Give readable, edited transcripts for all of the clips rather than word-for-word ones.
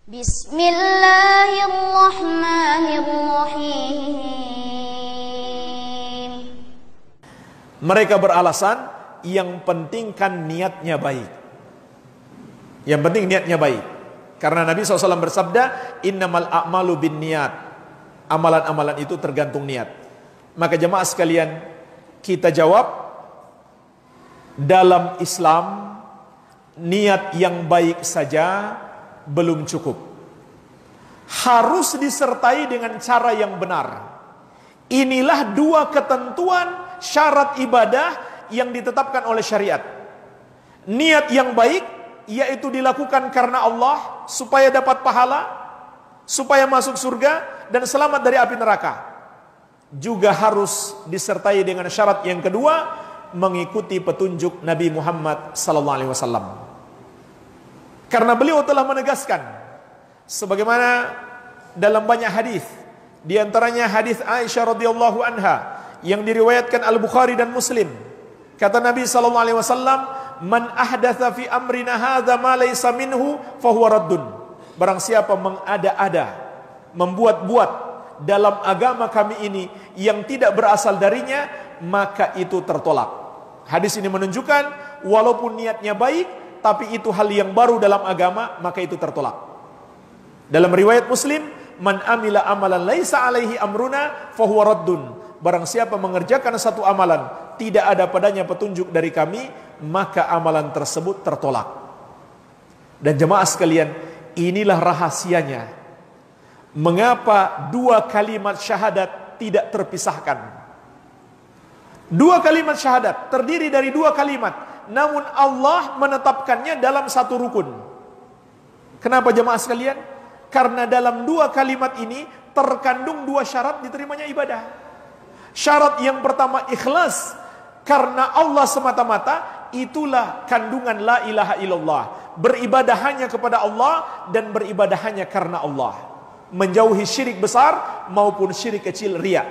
Bismillahirrahmanirrahim. Mereka beralasan yang penting kan niatnya baik. Yang penting niatnya baik. Karena Nabi SAW bersabda, innamal a'malu bin niat. Amalan-amalan itu tergantung niat. Maka jemaah sekalian, kita jawab, dalam Islam niat yang baik saja belum cukup. Harus disertai dengan cara yang benar. Inilah dua ketentuan syarat ibadah yang ditetapkan oleh syariat. Niat yang baik, yaitu dilakukan karena Allah, supaya dapat pahala, supaya masuk surga dan selamat dari api neraka. Juga harus disertai dengan syarat yang kedua, mengikuti petunjuk Nabi Muhammad SAW. Karena beliau telah menegaskan, sebagaimana dalam banyak hadis, di antaranya hadis Aisyah radhiyallahu anha yang diriwayatkan Al-Bukhari dan Muslim. Kata Nabi SAW, man ahdatsa fi amrina hadza ma laysa minhu fahuwa raddun. Barang siapa mengada-ada, membuat-buat dalam agama kami ini yang tidak berasal darinya, maka itu tertolak. Hadis ini menunjukkan walaupun niatnya baik, tapi itu hal yang baru dalam agama, maka itu tertolak. Dalam riwayat Muslim, man amila amalan laisa alaihi amruna fahuwa raddun. Barang siapa mengerjakan satu amalan tidak ada padanya petunjuk dari kami, maka amalan tersebut tertolak. Dan jemaah sekalian, inilah rahasianya mengapa dua kalimat syahadat tidak terpisahkan. Dua kalimat syahadat terdiri dari dua kalimat, namun Allah menetapkannya dalam satu rukun. Kenapa jemaah sekalian? Karena dalam dua kalimat ini terkandung dua syarat diterimanya ibadah. Syarat yang pertama ikhlas karena Allah semata-mata, itulah kandungan la ilaha illallah. Beribadah hanya kepada Allah dan beribadah hanya karena Allah. Menjauhi syirik besar maupun syirik kecil, riya.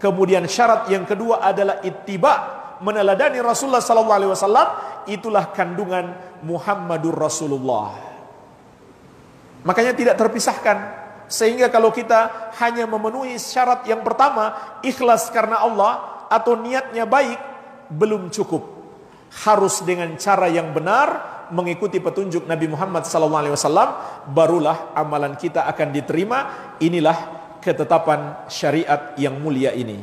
Kemudian syarat yang kedua adalah ittiba, meneladani Rasulullah SAW, itulah kandungan Muhammadur Rasulullah. Makanya tidak terpisahkan. Sehingga kalau kita hanya memenuhi syarat yang pertama, ikhlas karena Allah atau niatnya baik, belum cukup. Harus dengan cara yang benar, mengikuti petunjuk Nabi Muhammad SAW, barulah amalan kita akan diterima. Inilah ketetapan syariat yang mulia ini.